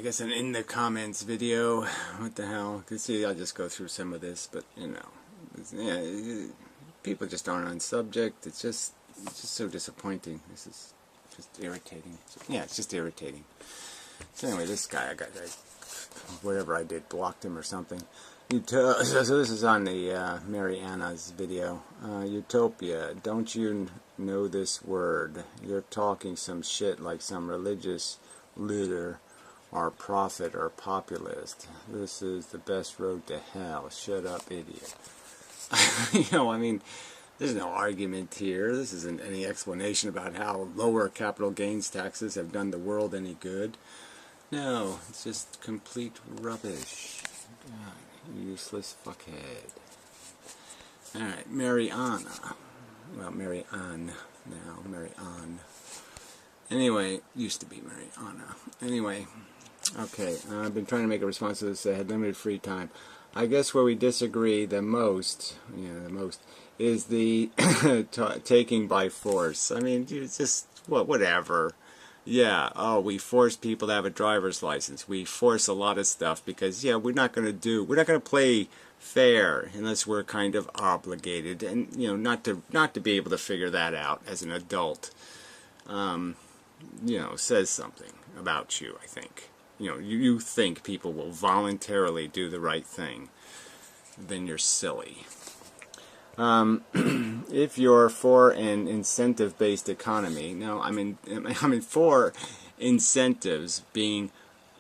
guess an in the comments video. What the hell? You can see I'll just go through some of this, but you know, yeah, people just aren't on subject. It's just so disappointing. This is just irritating. Yeah, it's just irritating. So anyway, this guy, whatever I did, blocked him or something. So this is on the Mary Anna's video. Utopia, don't you know this word? You're talking some shit like some religious leader or prophet or populist. This is the best road to hell. Shut up, idiot. You know, I mean, there's no argument here. This isn't any explanation about how lower capital gains taxes have done the world any good. No, it's just complete rubbish. God, useless fuckhead. Alright, Mary Anna. Well, Mary Ann now. Mary Ann. Anyway, used to be Mary Anna. Anyway, okay, I've been trying to make a response to this. I had limited free time. I guess where we disagree the most, is the taking by force. I mean, it's just, whatever. Yeah, oh, we force people to have a driver's license. We force a lot of stuff because, yeah, we're not going to play fair unless we're kind of obligated, and, you know, not to be able to figure that out as an adult, you know, says something about you, I think. You know, you think people will voluntarily do the right thing, then you're silly. If you're for an incentive-based economy, now I'm for incentives being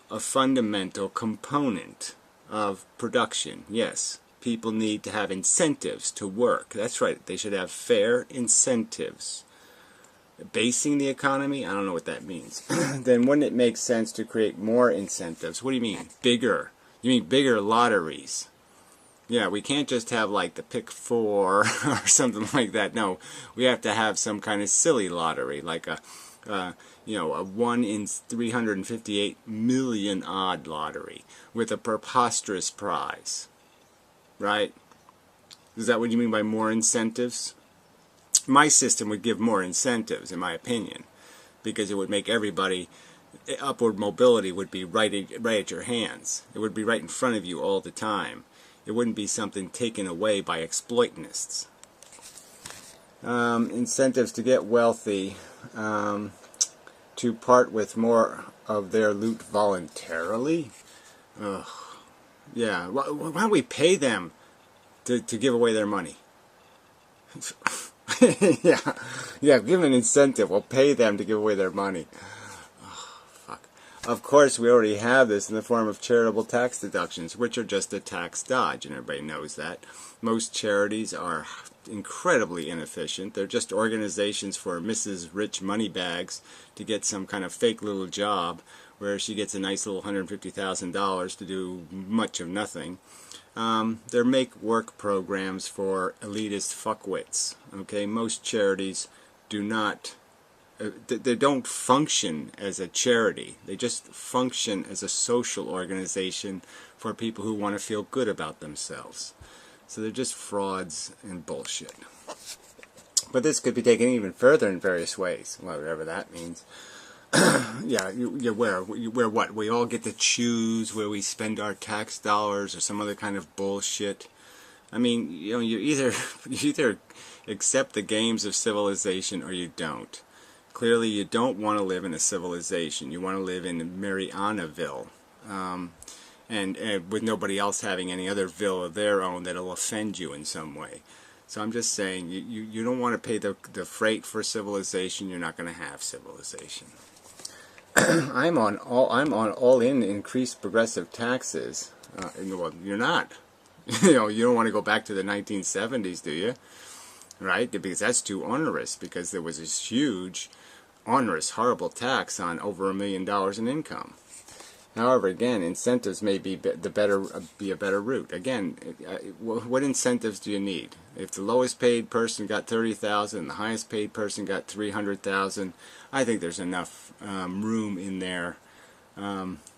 a fundamental component of production. Yes, people need to have incentives to work. That's right, they should have fair incentives. Basing the economy, I don't know what that means. Then wouldn't it make sense to create more incentives? What do you mean? Bigger? You mean bigger lotteries? Yeah, we can't just have like the pick 4 or something like that. No, we have to have some kind of silly lottery, like a 1 in 358 million odd lottery with a preposterous prize. Right? Is that what you mean by more incentives? My system would give more incentives, in my opinion, because it would make everybody, upward mobility would be right at your hands. It would be right in front of you all the time. It wouldn't be something taken away by exploitanists. Incentives to get wealthy, to part with more of their loot voluntarily. Ugh. Yeah, why don't we pay them to give away their money? yeah, give them an incentive. We'll pay them to give away their money. Oh, fuck. Of course, we already have this in the form of charitable tax deductions, which are just a tax dodge, and everybody knows that. Most charities are incredibly inefficient. They're just organizations for Mrs. Rich Moneybags to get some kind of fake little job where she gets a nice little $150,000 to do much of nothing. They're make-work programs for elitist fuckwits. Okay, most charities do not, they don't function as a charity. They just function as a social organization for people who want to feel good about themselves. So they're just frauds and bullshit. But this could be taken even further in various ways, whatever that means. Yeah, where what? We all get to choose where we spend our tax dollars or some other kind of bullshit. I mean, you know, you either accept the games of civilization or you don't. Clearly, you don't want to live in a civilization. You want to live in Mariannaville, and with nobody else having any other ville of their own that'll offend you in some way. So I'm just saying, you don't want to pay the freight for civilization. You're not going to have civilization. I'm on all in increased progressive taxes. Well, you're not. You know, you don't want to go back to the 1970s, do you? Right? Because that's too onerous. Because there was this huge, onerous, horrible tax on over $1 million in income. However, again, incentives may be a better route. Again, what incentives do you need? If the lowest paid person got $30,000 and the highest paid person got $300,000, I think there's enough room in there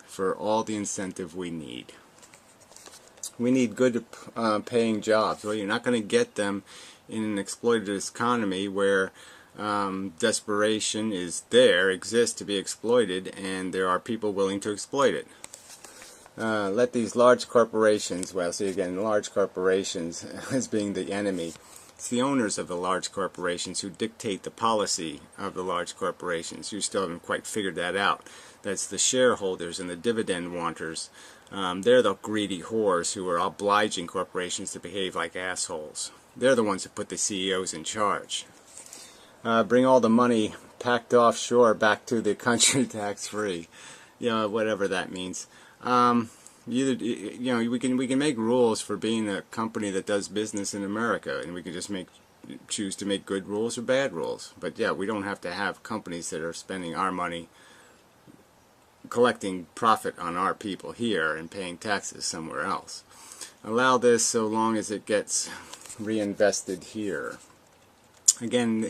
for all the incentive we need. We need good paying jobs. Well, you're not going to get them in an exploitative economy where Desperation exists to be exploited, and there are people willing to exploit it. Let these large corporations, well, see again, large corporations as being the enemy. It's the owners of the large corporations who dictate the policy of the large corporations. You still haven't quite figured that out. That's the shareholders and the dividend wanters. They're the greedy whores who are obliging corporations to behave like assholes. They're the ones who put the CEOs in charge. Bring all the money packed offshore back to the country tax-free. You know, whatever that means. We can make rules for being a company that does business in America, and we can just choose to make good rules or bad rules. But yeah, we don't have to have companies that are spending our money collecting profit on our people here and paying taxes somewhere else. Allow this so long as it gets reinvested here. Again,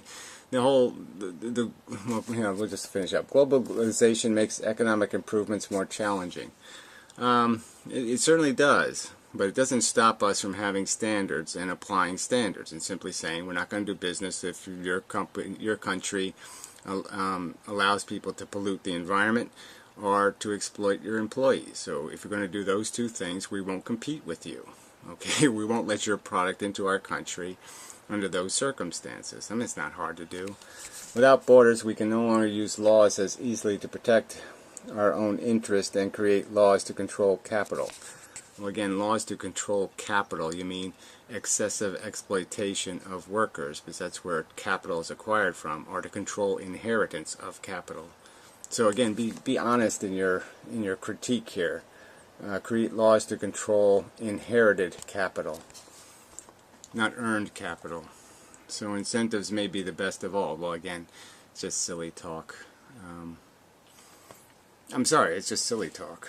well, we'll just finish up. Globalization makes economic improvements more challenging. It certainly does, but it doesn't stop us from having standards and applying standards and simply saying we're not going to do business if your country allows people to pollute the environment or to exploit your employees. So if you're going to do those two things, we won't compete with you. Okay, we won't let your product into our country under those circumstances. I mean, it's not hard to do. Without borders, we can no longer use laws as easily to protect our own interest and create laws to control capital. Well, again, laws to control capital, you mean excessive exploitation of workers, because that's where capital is acquired from, or to control inheritance of capital. So again, be honest in your critique here. Create laws to control inherited capital, not earned capital. So incentives may be the best of all. Well, again, it's just silly talk. I'm sorry, it's just silly talk.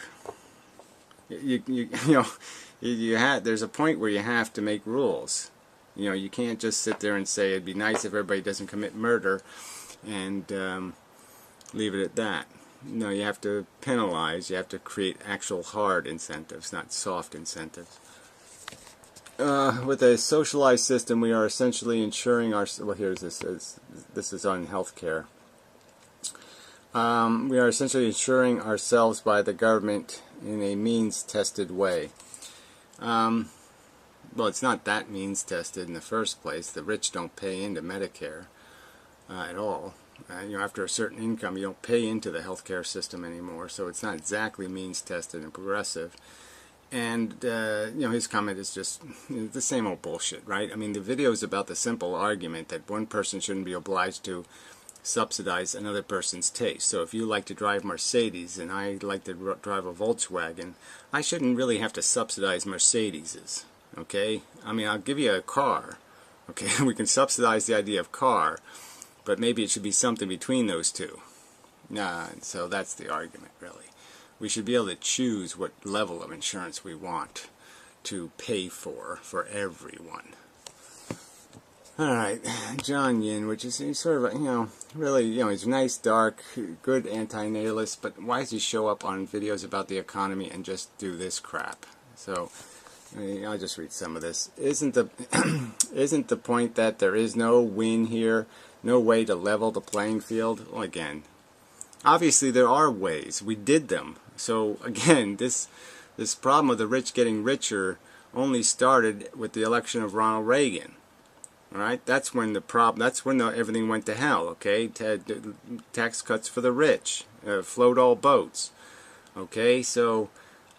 There's a point where you have to make rules. You know, you can't just sit there and say it'd be nice if everybody doesn't commit murder and leave it at that. No, you have to penalize. You have to create actual hard incentives, not soft incentives. With a socialized system, we are essentially ensuring our. Well, here's this. This is on healthcare. We are essentially insuring ourselves by the government in a means-tested way. Well, it's not that means-tested in the first place. The rich don't pay into Medicare at all. After a certain income, you don't pay into the healthcare system anymore, so it's not exactly means-tested and progressive. And, his comment is just the same old bullshit, right? I mean, the video is about the simple argument that one person shouldn't be obliged to subsidize another person's taste. So if you like to drive Mercedes and I like to drive a Volkswagen, I shouldn't really have to subsidize Mercedeses, okay? I mean, I'll give you a car, okay? We can subsidize the idea of car, but maybe it should be something between those two. So that's the argument, really. We should be able to choose what level of insurance we want to pay for everyone. Alright, John Yin, which is sort of, really, he's nice, dark, good anti-natalist, but why does he show up on videos about the economy and just do this crap? So, I'll just read some of this. Isn't the point that there is no win here, no way to level the playing field? Well, again, obviously there are ways. We did them. So, again, this problem of the rich getting richer only started with the election of Ronald Reagan. All right, that's when everything went to hell. Okay, tax cuts for the rich, float all boats. Okay, so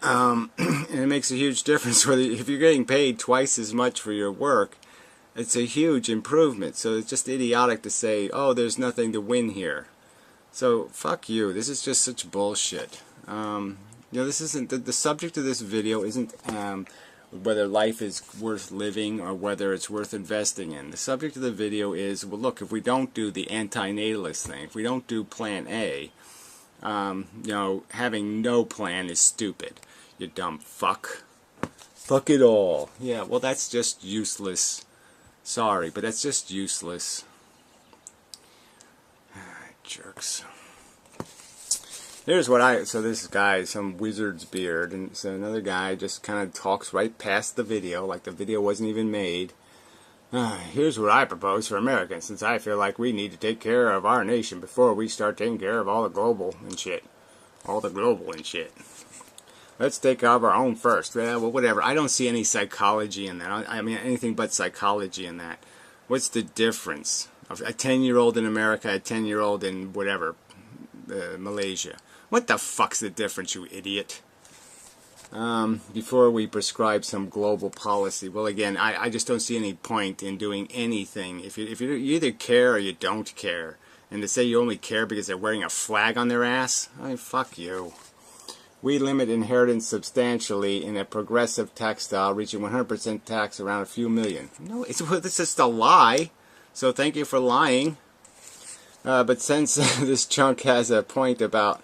and it makes a huge difference whether if you're getting paid twice as much for your work. It's a huge improvement. So it's just idiotic to say, oh, there's nothing to win here. So fuck you. This is just such bullshit. This isn't the subject of this video. Isn't whether life is worth living or whether it's worth investing in. The subject of the video is, well, look, if we don't do the anti-natalist thing, if we don't do plan A, having no plan is stupid. You dumb fuck. Fuck it all. Yeah, well, that's just useless. Sorry, but that's just useless. Jerks. Here's what so this guy, some wizard's beard, and so another guy just kind of talks right past the video, like the video wasn't even made. Here's what I propose for Americans, since I feel like we need to take care of our nation before we start taking care of all the global and shit. All the global and shit. Let's take care of our own first. Well, whatever. I don't see any psychology in that. I mean, anything but psychology in that. What's the difference of a 10-year-old in America, a 10-year-old in whatever, Malaysia? What the fuck's the difference, you idiot? Before we prescribe some global policy. Well, again, I just don't see any point in doing anything. If you either care or you don't care. And to say you only care because they're wearing a flag on their ass? I mean, fuck you. We limit inheritance substantially in a progressive tax style, reaching 100% tax around a few million. No, it's just a lie. So thank you for lying. But since this chunk has a point about...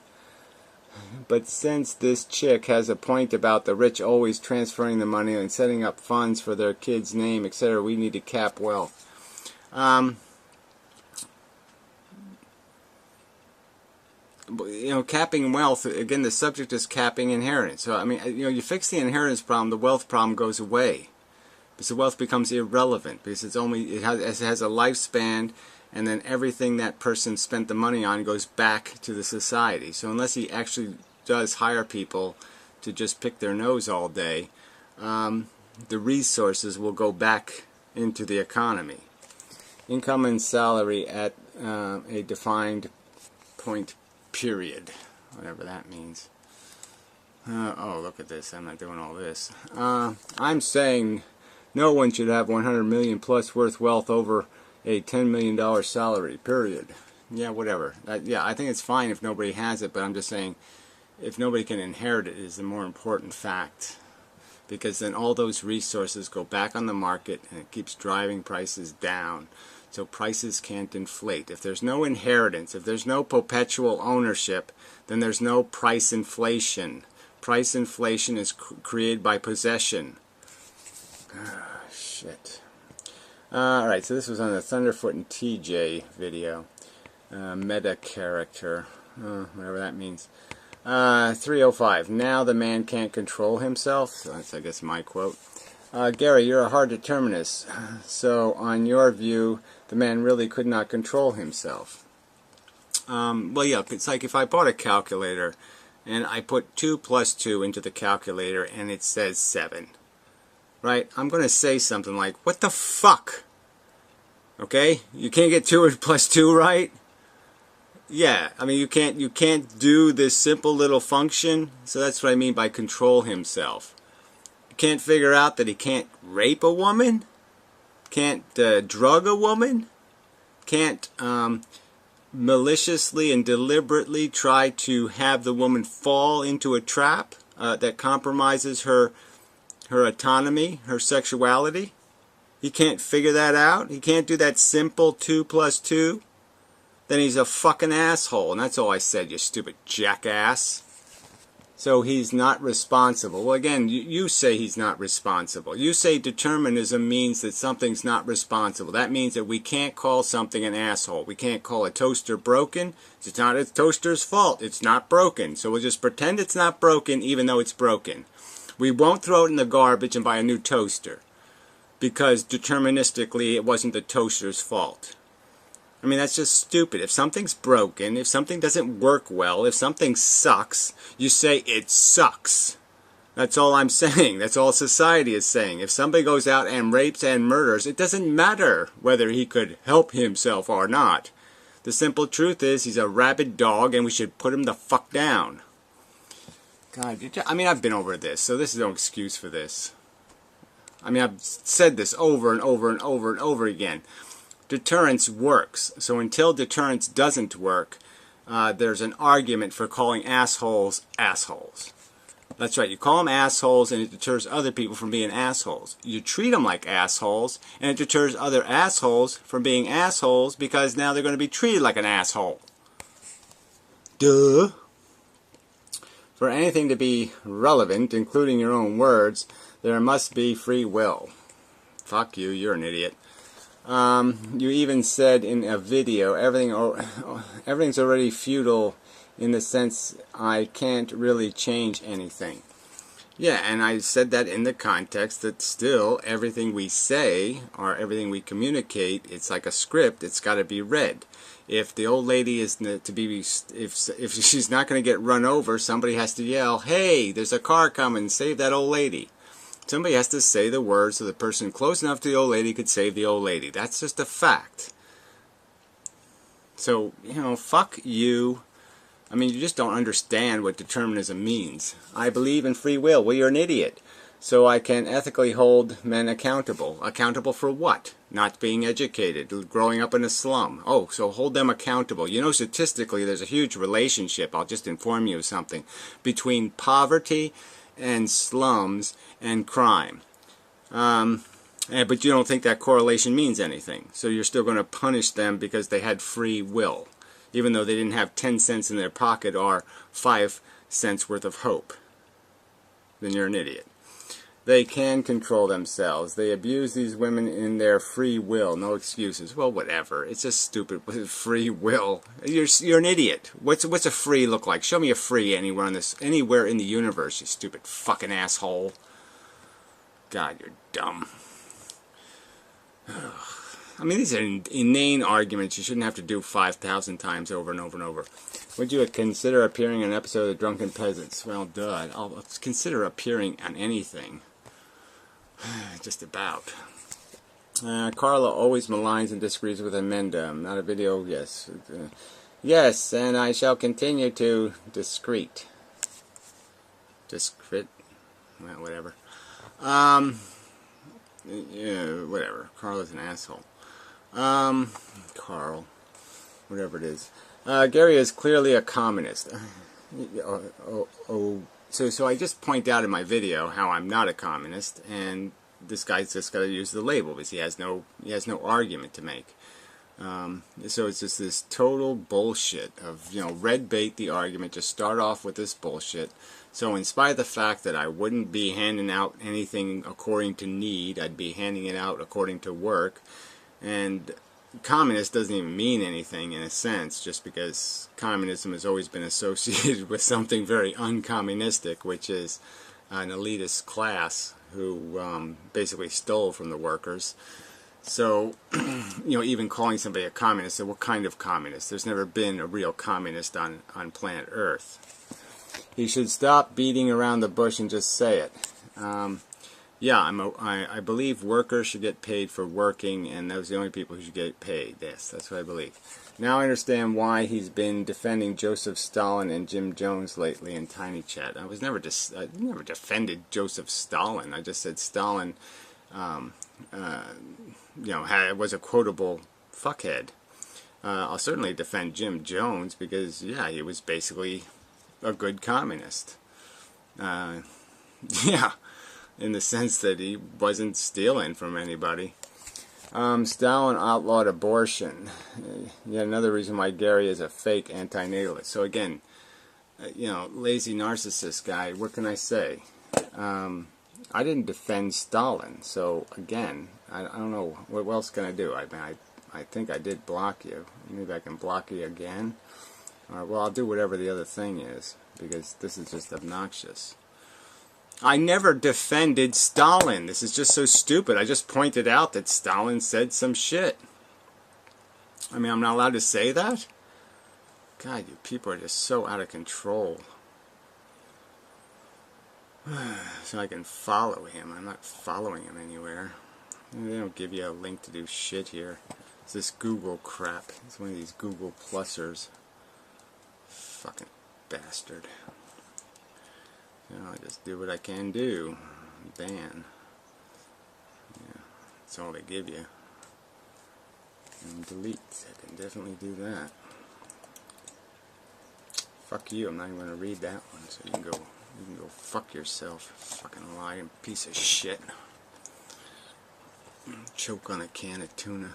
But since this chick has a point about the rich always transferring the money and setting up funds for their kid's name, etc., we need to cap wealth. You know, capping wealth, again, the subject is capping inheritance. So, I mean, you know, you fix the inheritance problem, the wealth problem goes away. Because the wealth becomes irrelevant, because it has a lifespan, and then everything that person spent the money on goes back to the society. So unless he actually does hire people to just pick their nose all day, the resources will go back into the economy. Income and salary at a defined point period, whatever that means. Oh, look at this. I'm not doing all this. I'm saying no one should have 100 million plus worth wealth over a $10 million salary, period. Yeah, whatever. Yeah, I think it's fine if nobody has it, but I'm just saying if nobody can inherit it is the more important fact. Because then all those resources go back on the market and it keeps driving prices down. So prices can't inflate. If there's no inheritance, if there's no perpetual ownership, then there's no price inflation. Price inflation is created by possession. Shit. Alright, so this was on the Thunderfoot and TJ video. Meta character. Whatever that means. 305. Now the man can't control himself. So that's, I guess, my quote. Gary, you're a hard determinist. So, on your view, the man really could not control himself. Well, yeah, it's like if I bought a calculator and I put 2 plus 2 into the calculator and it says 7. Right? I'm going to say something like, what the fuck? Okay? You can't get 2 plus 2 right? Yeah, I mean, you can't do this simple little function. So that's what I mean by control himself. You can't figure out that he can't rape a woman? Can't drug a woman? Can't maliciously and deliberately try to have the woman fall into a trap that compromises her autonomy, her sexuality? He can't figure that out? He can't do that simple 2 plus 2? Then he's a fucking asshole, and that's all I said, you stupid jackass. So he's not responsible. Well, again, you say he's not responsible. You say determinism means that something's not responsible. That means that we can't call something an asshole. We can't call a toaster broken. It's not a toaster's fault. It's not broken. So we'll just pretend it's not broken even though it's broken. We won't throw it in the garbage and buy a new toaster because deterministically it wasn't the toaster's fault. I mean, that's just stupid. If something's broken, if something doesn't work well, if something sucks, you say it sucks. That's all I'm saying. That's all society is saying. If somebody goes out and rapes and murders, it doesn't matter whether he could help himself or not. The simple truth is he's a rabid dog and we should put him the fuck down. God, I mean, I've been over this, so this is no excuse for this. I mean, I've said this over and over and over and over again. Deterrence works. So until deterrence doesn't work, there's an argument for calling assholes assholes. That's right. You call them assholes and it deters other people from being assholes. You treat them like assholes and it deters other assholes from being assholes because now they're going to be treated like an asshole. Duh. For anything to be relevant, including your own words, there must be free will. Fuck you, you're an idiot. You even said in a video, everything's already futile in the sense I can't really change anything. Yeah, and I said that in the context that still everything we say or everything we communicate, it's like a script. It's got to be read. If the old lady is to be, if she's not going to get run over, somebody has to yell, "Hey, there's a car coming! Save that old lady!" Somebody has to say the words so the person close enough to the old lady could save the old lady. That's just a fact. So, you know, fuck you. I mean, you just don't understand what determinism means. I believe in free will. Well, you're an idiot. So I can ethically hold men accountable. Accountable for what? Not being educated, growing up in a slum. Oh, so hold them accountable. You know, statistically, there's a huge relationship, I'll just inform you of something, between poverty and slums and crime. But you don't think that correlation means anything. So you're still going to punish them because they had free will, even though they didn't have 10 cents in their pocket or 5 cents worth of hope. Then you're an idiot. They can control themselves. They abuse these women in their free will. No excuses. Well, whatever. It's just stupid. Free will. You're an idiot. What's a free look like? Show me a free anywhere in the universe, you stupid fucking asshole. God, you're dumb. I mean, these are inane arguments you shouldn't have to do 5,000 times over and over and over. Would you consider appearing in an episode of Drunken Peasants? Well, duh. I'll consider appearing on anything. Just about. Carla always maligns and disagrees with Inmendham. Not a video, yes. Yes, and I shall continue to discreet. Discreet? Well, whatever. Yeah, whatever. Carla's an asshole. Carl. Whatever it is. Gary is clearly a communist. So I just point out in my video how I'm not a communist, and this guy's just got to use the label because he has no argument to make. So it's just this total bullshit of, you know, red bait the argument, just start off with this bullshit. So in spite of the fact that I wouldn't be handing out anything according to need, I'd be handing it out according to work. And communist doesn't even mean anything in a sense, just because communism has always been associated with something very uncommunistic, which is an elitist class who basically stole from the workers. So, you know, even calling somebody a communist, so what kind of communist? There's never been a real communist on planet Earth. He should stop beating around the bush and just say it. Yeah, I believe workers should get paid for working, and those are the only people who should get paid. Yes, that's what I believe. Now I understand why he's been defending Joseph Stalin and Jim Jones lately in Tiny Chat. I never defended Joseph Stalin. I just said Stalin, you know, was a quotable fuckhead. I'll certainly defend Jim Jones because, yeah, he was basically a good communist. Yeah, in the sense that he wasn't stealing from anybody. Stalin outlawed abortion. Yet another reason why Gary is a fake anti-natalist. So again, you know, lazy narcissist guy, what can I say? I didn't defend Stalin, so again, I don't know, what else can I do? I mean, I think I did block you. Maybe I can block you again. Well, I'll do whatever the other thing is, because this is just obnoxious. I never defended Stalin. This is just so stupid. I just pointed out that Stalin said some shit. I mean, I'm not allowed to say that? God, you people are just so out of control. So I can follow him. I'm not following him anywhere. They don't give you a link to do shit here. It's this Google crap. It's one of these Google Plusers. Fucking bastard. You know, I just do what I can do. Ban. Yeah, that's all they give you. And delete. I can definitely do that. Fuck you. I'm not even going to read that one. So you can go fuck yourself. Fucking lying piece of shit. Choke on a can of tuna.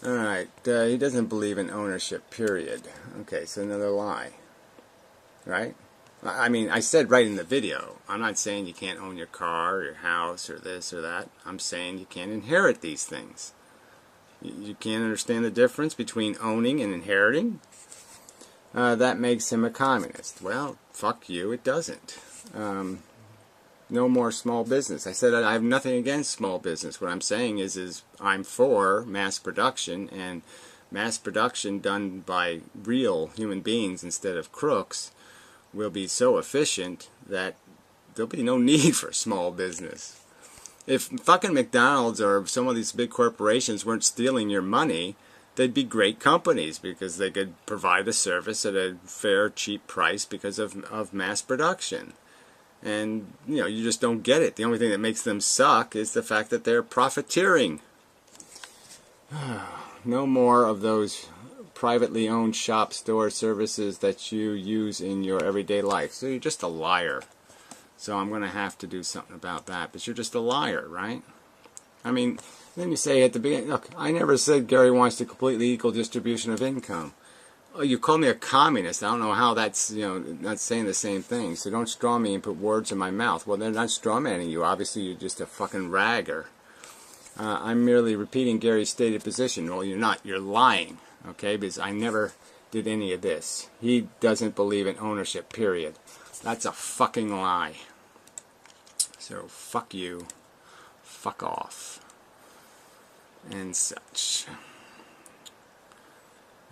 Alright, he doesn't believe in ownership, period. Okay, so another lie. Right? I mean, I said right in the video, I'm not saying you can't own your car or your house or this or that. I'm saying you can't inherit these things. You can't understand the difference between owning and inheriting? That makes him a communist. Well, fuck you, it doesn't. No more small business. I said I have nothing against small business. What I'm saying is I'm for mass production, and mass production done by real human beings instead of crooks will be so efficient that there'll be no need for small business. If fucking McDonald's or some of these big corporations weren't stealing your money, they'd be great companies because they could provide a service at a fair, cheap price because of mass production. And, you know, you just don't get it. The only thing that makes them suck is the fact that they're profiteering. No more of those privately owned shop store services that you use in your everyday life. So you're just a liar. So I'm going to have to do something about that. But you're just a liar, right? I mean, then you say at the beginning, look, I never said Gary wants a completely equal distribution of income. Oh, you call me a communist. I don't know how that's, you know, not saying the same thing. So don't straw me and put words in my mouth. Well, they're not strawmanning you. Obviously, you're just a fucking ragger. I'm merely repeating Gary's stated position. Well, you're not. You're lying, okay? Because I never did any of this. He doesn't believe in ownership, period. That's a fucking lie. So, fuck you. Fuck off. And such.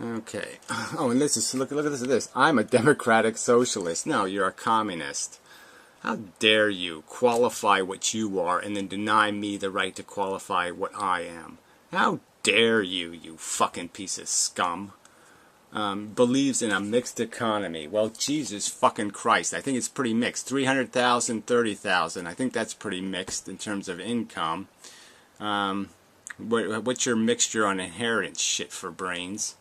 Okay. Oh, and this is look at this. I'm a democratic socialist. No, you're a communist. How dare you qualify what you are and then deny me the right to qualify what I am? How dare you, you fucking piece of scum? Believes in a mixed economy. Well, Jesus fucking Christ. I think it's pretty mixed. 300,000, 30,000. I think that's pretty mixed in terms of income. What's your mixture on inheritance shit for brains?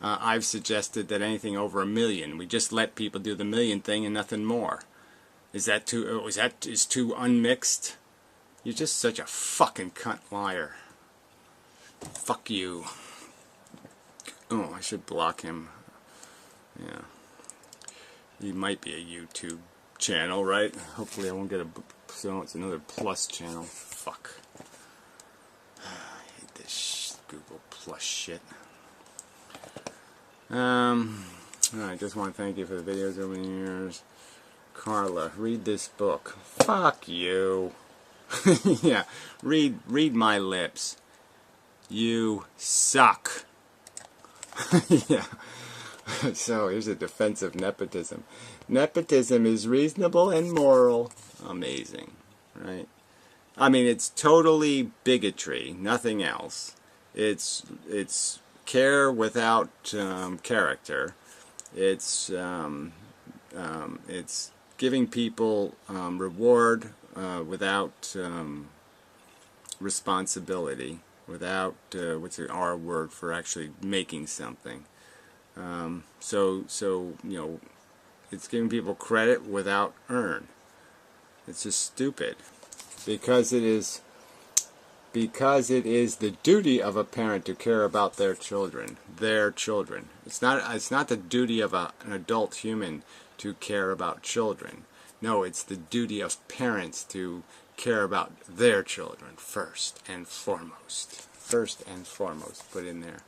I've suggested that anything over $1 million, we just let people do the $1 million thing and nothing more. Is that too unmixed? You're just such a fucking cunt liar. Fuck you. Oh, I should block him. Yeah. He might be a YouTube channel, right? Hopefully I won't get so it's another plus channel. Fuck. I hate this Google Plus shit. I just want to thank you for the videos over the years. Carla, read this book. Fuck you. Yeah, read my lips. You suck. Yeah. So here's a defense of nepotism. Nepotism is reasonable and moral. Amazing, right? I mean, it's totally bigotry, nothing else. It's care without character. It's giving people reward without responsibility, without what's the R word for actually making something. So you know, it's giving people credit without earn. It's just stupid, because it is the duty of a parent to care about their children. It's not the duty of an adult human to care about children. No, it's the duty of parents to care about their children first and foremost. First and foremost, put in there.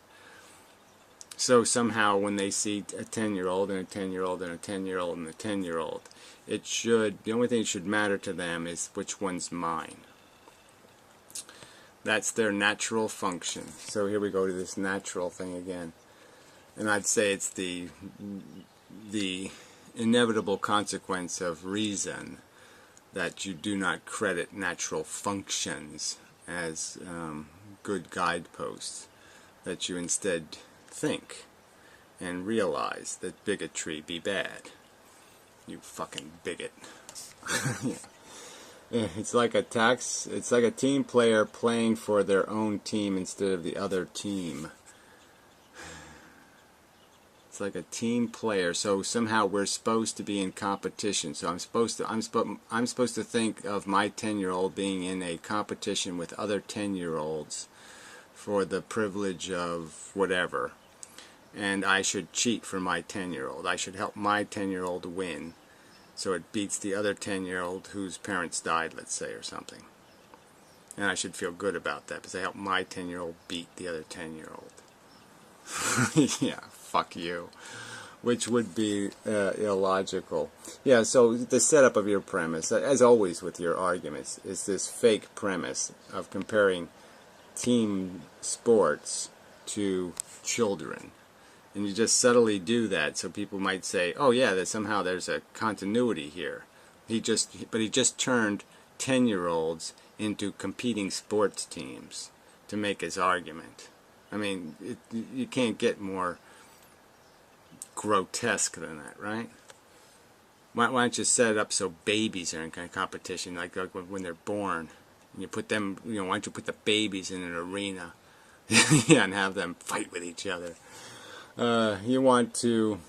So somehow when they see a 10-year-old and a 10-year-old and a 10-year-old and a 10-year-old, the only thing that should matter to them is which one's mine. That's their natural function. So here we go to this natural thing again. And I'd say it's the inevitable consequence of reason that you do not credit natural functions as good guideposts, that you instead think and realize that bigotry be bad. You fucking bigot. Yeah. It's like a team player playing for their own team instead of the other team. It's like a team player. So somehow we're supposed to be in competition. So I'm supposed to think of my 10-year-old being in a competition with other 10-year-olds for the privilege of whatever. And I should cheat for my 10-year-old. I should help my 10-year-old win, so it beats the other 10-year-old whose parents died, let's say, or something. And I should feel good about that, because I helped my 10-year-old beat the other 10-year-old. Yeah, fuck you. which would be illogical. Yeah, so the setup of your premise, as always with your arguments, is this fake premise of comparing team sports to children. And you just subtly do that so people might say, oh yeah, that somehow there's a continuity here. He just turned 10-year-olds into competing sports teams to make his argument. I mean, you can't get more grotesque than that, right? Why don't you set it up so babies are in kind of competition, like when they're born, and you put them, why don't you put the babies in an arena, yeah, and have them fight with each other? You want to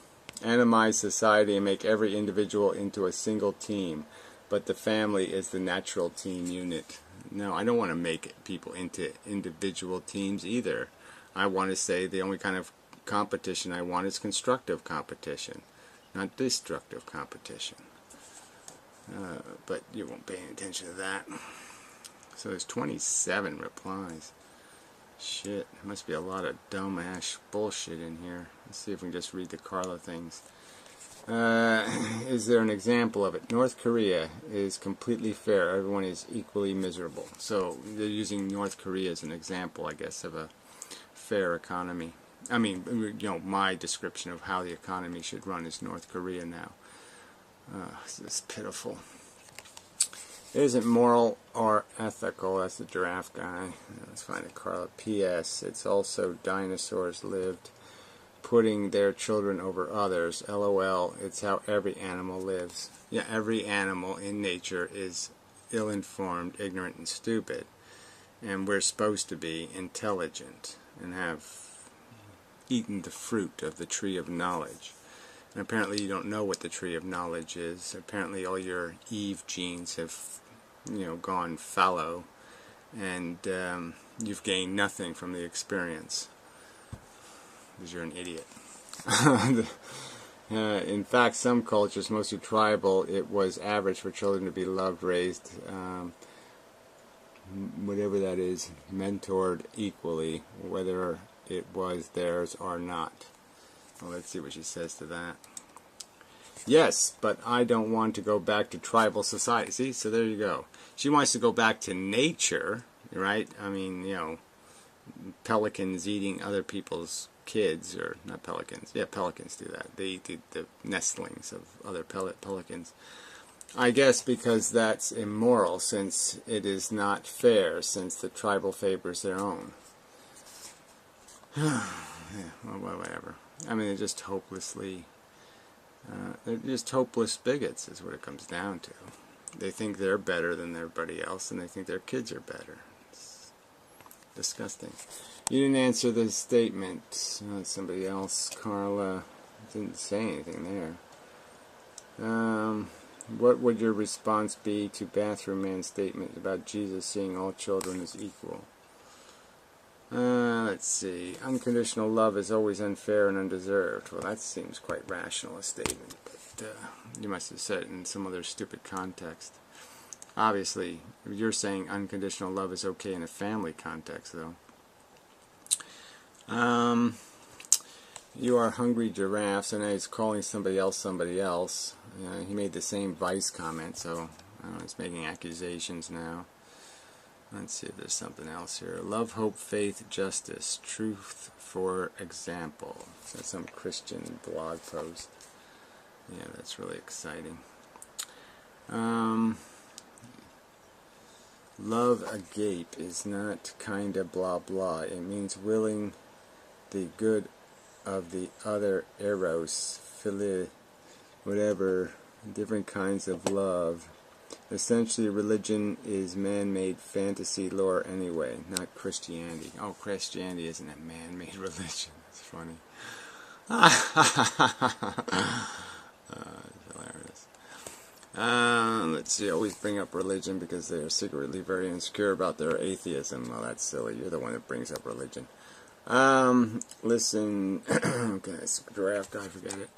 anonymize society and make every individual into a single team, but the family is the natural team unit. No, I don't want to make people into individual teams either. I want to say the only kind of competition I want is constructive competition, not destructive competition. But you won't pay any attention to that. So there's 27 replies. Shit, there must be a lot of dumb-ass bullshit in here. Let's see if we can just read the Carla things. Is there an example of it? North Korea is completely fair. Everyone is equally miserable. So they're using North Korea as an example, I guess, of a fair economy. I mean, my description of how the economy should run is North Korea now. It's pitiful. It isn't moral or ethical. That's the giraffe guy. Let's find it, Carla. P.S. It's also dinosaurs lived, putting their children over others. LOL. It's how every animal lives. Yeah, every animal in nature is ill-informed, ignorant, and stupid. And we're supposed to be intelligent and have eaten the fruit of the tree of knowledge. And apparently you don't know what the tree of knowledge is. Apparently all your Eve genes have, gone fallow, and you've gained nothing from the experience because you're an idiot. In fact, some cultures, mostly tribal, it was average for children to be loved, raised, whatever that is, mentored equally, whether it was theirs or not. Well, let's see what she says to that. Yes, but I don't want to go back to tribal society. See, so there you go. She wants to go back to nature, right? I mean, pelicans eating other people's kids, or not pelicans. Yeah, pelicans do that. They eat the nestlings of other pelicans. I guess because that's immoral, since it is not fair, since the tribal favors their own. Yeah, well, whatever. I mean, they're just hopeless bigots is what it comes down to. They think they're better than everybody else, and they think their kids are better. It's disgusting. You didn't answer the statement. Somebody else, Carla, didn't say anything there. What would your response be to Bathroom Man's statement about Jesus seeing all children as equal? Let's see. Unconditional love is always unfair and undeserved. Well, that seems quite rational a statement, but you must have said it in some other stupid context. Obviously, you're saying unconditional love is okay in a family context, though. You are hungry giraffe, so now he's calling somebody else. He made the same Vice comment, so I don't know, he's making accusations now. Let's see if there's something else here. Love, hope, faith, justice, truth, for example. So that's some Christian blog post. Yeah, that's really exciting. Love agape is not kinda blah blah. It means willing the good of the other, eros, philia, whatever, different kinds of love. Essentially, religion is man-made fantasy lore anyway, not Christianity. Oh, Christianity isn't a man-made religion. That's funny. Hilarious. Let's see, always bring up religion because they are secretly very insecure about their atheism. Well, that's silly. You're the one that brings up religion. Listen, okay, it's giraffe guy, forget it.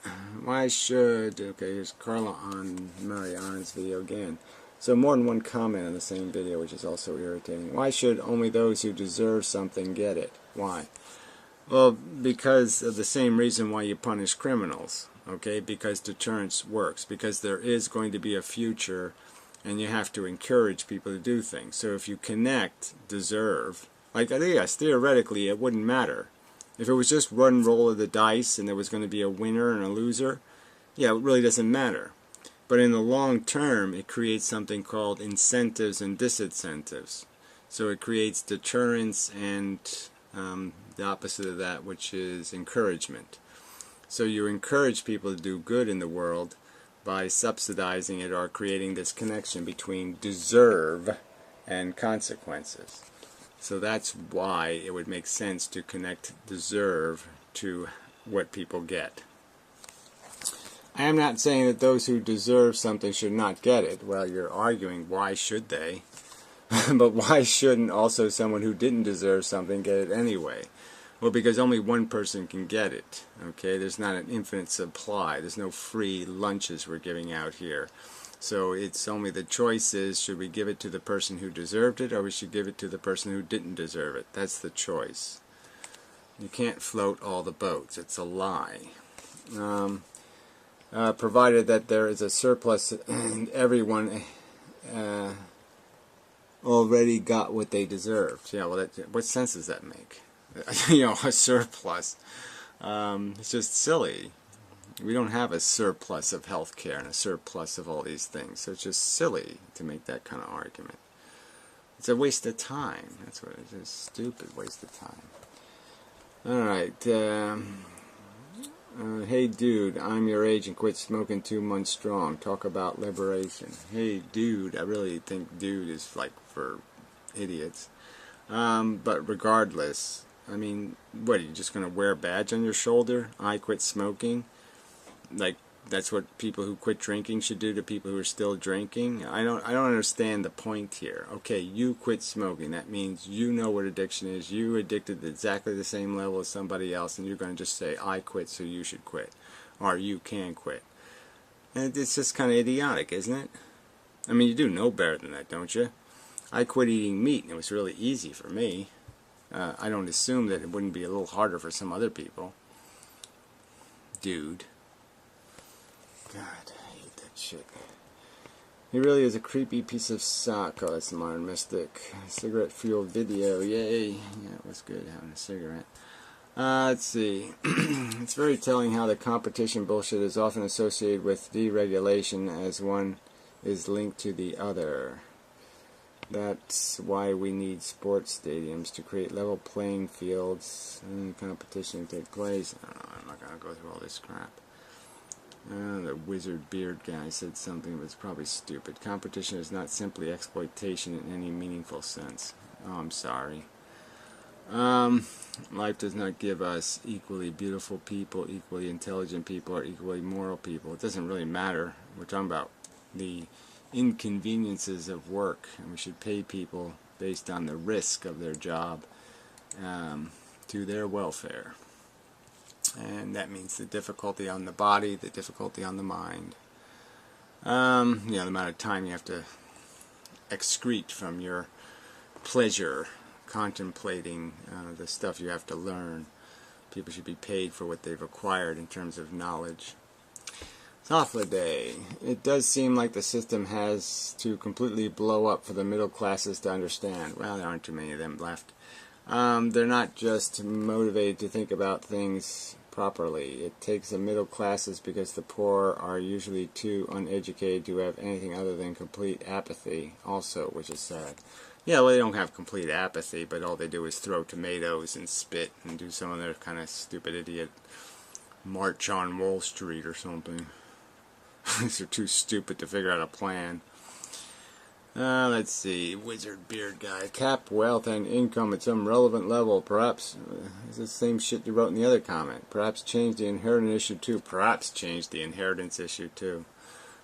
Why should, okay, here's Carla on Mariana's video again. So more than one comment on the same video, which is also irritating. Why should only those who deserve something get it? Why? Well, because of the same reason why you punish criminals, okay? Because deterrence works, because there is going to be a future, and you have to encourage people to do things. So if you connect deserve, like, yes, theoretically it wouldn't matter. If it was just one roll of the dice and there was going to be a winner and a loser, yeah, it really doesn't matter. But in the long term, it creates something called incentives and disincentives. So it creates deterrence and the opposite of that, which is encouragement. So you encourage people to do good in the world by subsidizing it or creating this connection between deserve and consequences. So that's why it would make sense to connect deserve to what people get. I am not saying that those who deserve something should not get it. Well, you're arguing why should they? But why shouldn't also someone who didn't deserve something get it anyway? Well, because only one person can get it. Okay, there's not an infinite supply. There's no free lunches we're giving out here. So it's only the choice is, should we give it to the person who deserved it or we should give it to the person who didn't deserve it? That's the choice. You can't float all the boats. It's a lie. Provided that there is a surplus and everyone already got what they deserved. Yeah, well, what sense does that make? You know, a surplus. It's just silly. We don't have a surplus of health care and a surplus of all these things. So it's just silly to make that kind of argument. It's a waste of time. That's what it is. A stupid waste of time. Alright. Hey dude, I'm your age and quit smoking 2 months strong. Talk about liberation. Hey dude, I really think dude is like for idiots. But regardless, I mean, what, are you just going to wear a badge on your shoulder? I quit smoking? Like, that's what people who quit drinking should do to people who are still drinking? I don't understand the point here. Okay, you quit smoking. That means you know what addiction is. You addicted to exactly the same level as somebody else, and you're going to just say, I quit, so you should quit. Or you can quit. And it's just kind of idiotic, isn't it? I mean, you do know better than that, don't you? I quit eating meat, and it was really easy for me. I don't assume that it wouldn't be a little harder for some other people. Dude. God, I hate that shit. He really is a creepy piece of sock. Oh, that's Modern Mystic. Cigarette fuel video. Yay. Yeah, it was good having a cigarette. Let's see. It's very telling how the competition bullshit is often associated with deregulation as one is linked to the other. That's why we need sports stadiums to create level playing fields and competition to take place. I don't know, I'm not going to go through all this crap. The wizard beard guy said something that's probably stupid. Competition is not simply exploitation in any meaningful sense. Oh, I'm sorry. Life does not give us equally beautiful people, equally intelligent people, or equally moral people. It doesn't really matter. We're talking about the inconveniences of work, and we should pay people based on the risk of their job to their welfare. And that means the difficulty on the body, the difficulty on the mind. You know, the amount of time you have to excrete from your pleasure contemplating the stuff you have to learn. People should be paid for what they've acquired in terms of knowledge. Software Day. It does seem like the system has to completely blow up for the middle classes to understand. Well, there aren't too many of them left. They're not just motivated to think about things properly. It takes the middle classes because the poor are usually too uneducated to have anything other than complete apathy also, which is sad. Yeah, well, they don't have complete apathy, but all they do is throw tomatoes and spit and do some of their kind of stupid idiot march on Wall Street or something. They're too stupid to figure out a plan. Let's see. Wizard beard guy. Cap wealth and income at some relevant level. Perhaps, it's the same shit you wrote in the other comment. Perhaps change the inheritance issue too. Perhaps change the inheritance issue too.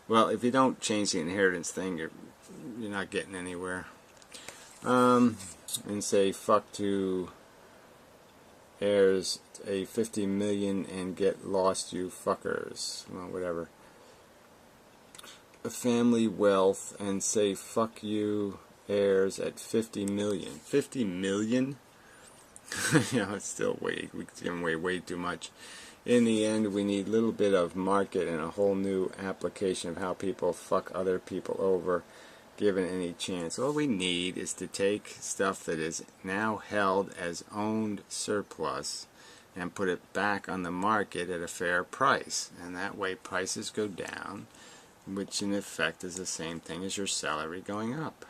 Well, if you don't change the inheritance thing, you're not getting anywhere. And say fuck to heirs a 50 million and get lost, you fuckers. Well, whatever. Family wealth and say fuck you heirs at 50 million. 50 million? It's still we're giving away way too much. In the end, we need a little bit of market and a whole new application of how people fuck other people over, given any chance. All we need is to take stuff that is now held as owned surplus and put it back on the market at a fair price. And that way prices go down, which in effect is the same thing as your salary going up.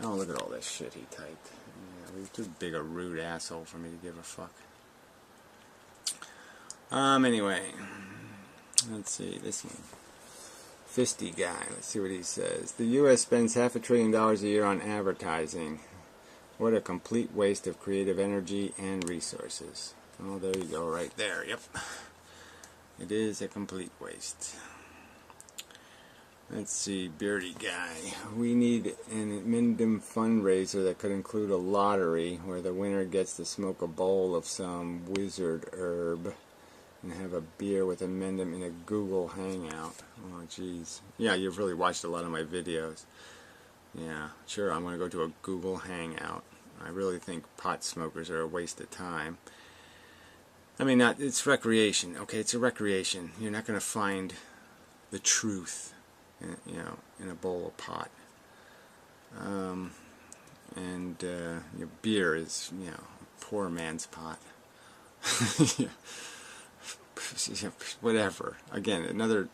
Oh, look at all this shit he typed. Yeah, he's too big a rude asshole for me to give a fuck. Anyway, let's see, this one. Fisty guy, let's see what he says. The U.S. spends $500 billion a year on advertising. What a complete waste of creative energy and resources. Oh, there you go, right there, yep. It is a complete waste. Let's see, beardy guy. We need an Inmendham fundraiser that could include a lottery where the winner gets to smoke a bowl of some wizard herb and have a beer with Inmendham in a Google Hangout. Oh, jeez. Yeah, you've really watched a lot of my videos. Yeah, sure, I'm going to go to a Google Hangout. I really think pot smokers are a waste of time. I mean, it's recreation, okay? It's a recreation. You're not going to find the truth, in a bowl of pot. Your beer is, a poor man's pot. Yeah. Whatever. Again, another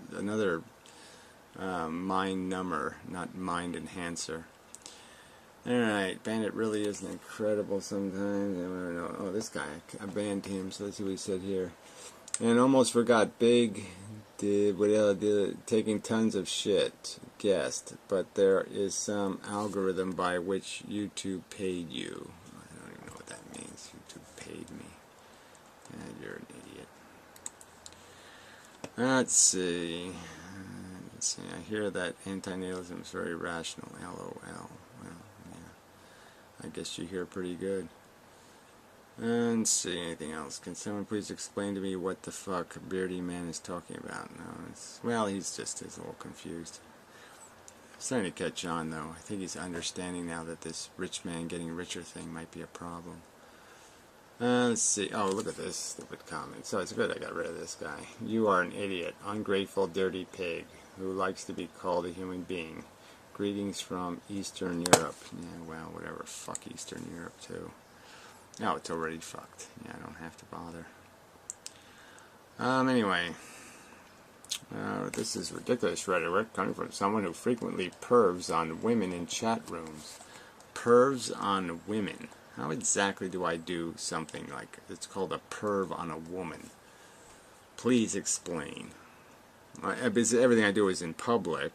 mind number, not mind enhancer. Alright, Bandit really is incredible sometimes. I don't know. Oh, this guy, I banned him, so let's see what he said here. And almost forgot, Big did taking tons of shit, guessed, but there is some algorithm by which YouTube paid you. I don't even know what that means. YouTube paid me. You're an idiot. Let's see. I hear that antinatalism is very rational. LOL. Well, yeah. I guess you hear pretty good. And let's see, anything else? Can someone please explain to me what the fuck Beardy Man is talking about? No, he's a little confused. Starting to catch on, though. I think he's understanding now that this rich man getting richer thing might be a problem. Let's see. Oh, look at this stupid comment. So it's good I got rid of this guy. You are an idiot, ungrateful, dirty pig who likes to be called a human being. Greetings from Eastern Europe. Yeah, well, whatever. Fuck Eastern Europe, too. No, it's already fucked. Yeah, I don't have to bother. Anyway. This is ridiculous rhetoric coming from someone who frequently pervs on women in chat rooms. Pervs on women. How exactly do I do something like it's called a perv on a woman? Please explain. Because everything I do is in public.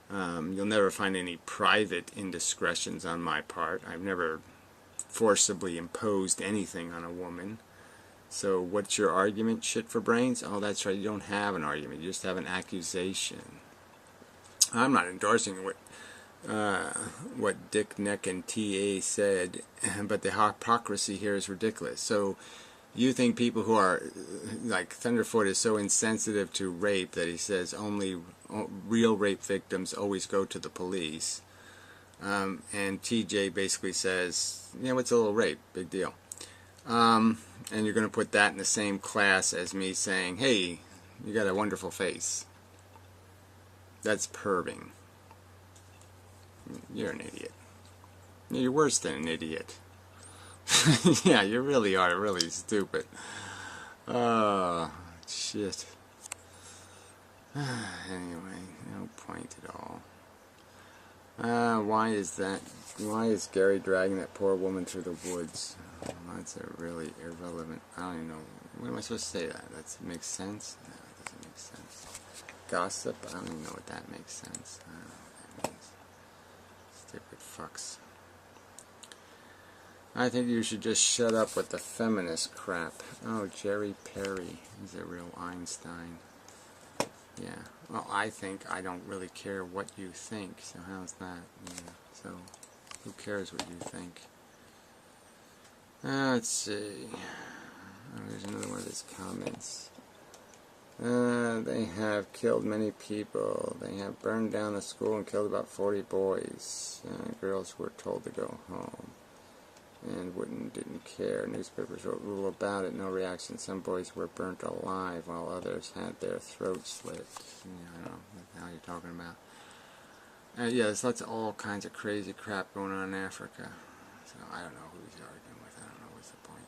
You'll never find any private indiscretions on my part. I've never forcibly imposed anything on a woman. So what's your argument? Shit for brains? Oh, that's right. You don't have an argument. You just have an accusation. I'm not endorsing what Dick, Neck, and T.A. said, but the hypocrisy here is ridiculous. So you think people who are, like Thunderfoot is so insensitive to rape that he says only real rape victims always go to the police. And TJ basically says, it's a little rape, big deal. And you're going to put that in the same class as me saying, hey, you got a wonderful face. That's perving. You're an idiot. You're worse than an idiot. Yeah, you really are really stupid. Oh, shit. Anyway, no point at all. Why is Gary dragging that poor woman through the woods? That's a really irrelevant. I don't even know. What am I supposed to say that? That makes sense? No, it doesn't make sense. Gossip? I don't even know what that makes sense. I don't know what that means. Stupid fucks. I think you should just shut up with the feminist crap. Oh, Jerry Perry. He's a real Einstein. Yeah. Well, I think I don't really care what you think. So how's that? Yeah. So who cares what you think? Let's see. Oh, there's another one of his comments. They have killed many people. They have burned down a school and killed about 40 boys. Girls were told to go home. and didn't care. Newspapers wrote rule about it, no reaction. Some boys were burnt alive while others had their throats slit. I don't know what the hell you're talking about. Yes, that's all kinds of crazy crap going on in Africa. So I don't know who he's arguing with. I don't know what's the point.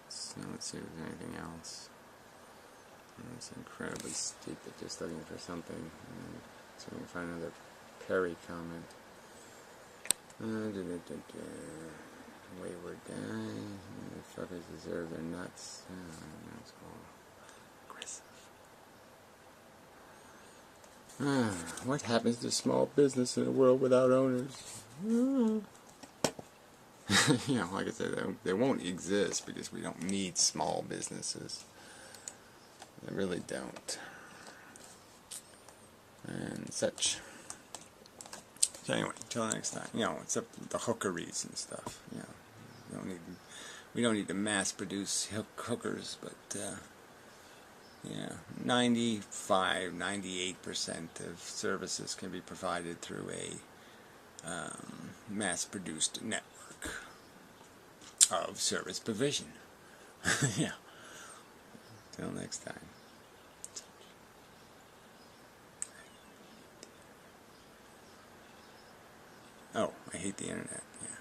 So let's see if there's anything else. It's incredibly stupid, just looking for something. So we can find another Perry comment. Wayward guy. Motherfuckers deserve their nuts. That's all aggressive. What happens to small business in a world without owners? Like I said, they won't exist because we don't need small businesses. They really don't. And such. So anyway, until next time. Except the hookeries and stuff. We don't need to mass produce hookers, but 98% of services can be provided through a mass-produced network of service provision. Yeah. Till next time. Oh, I hate the internet. Yeah.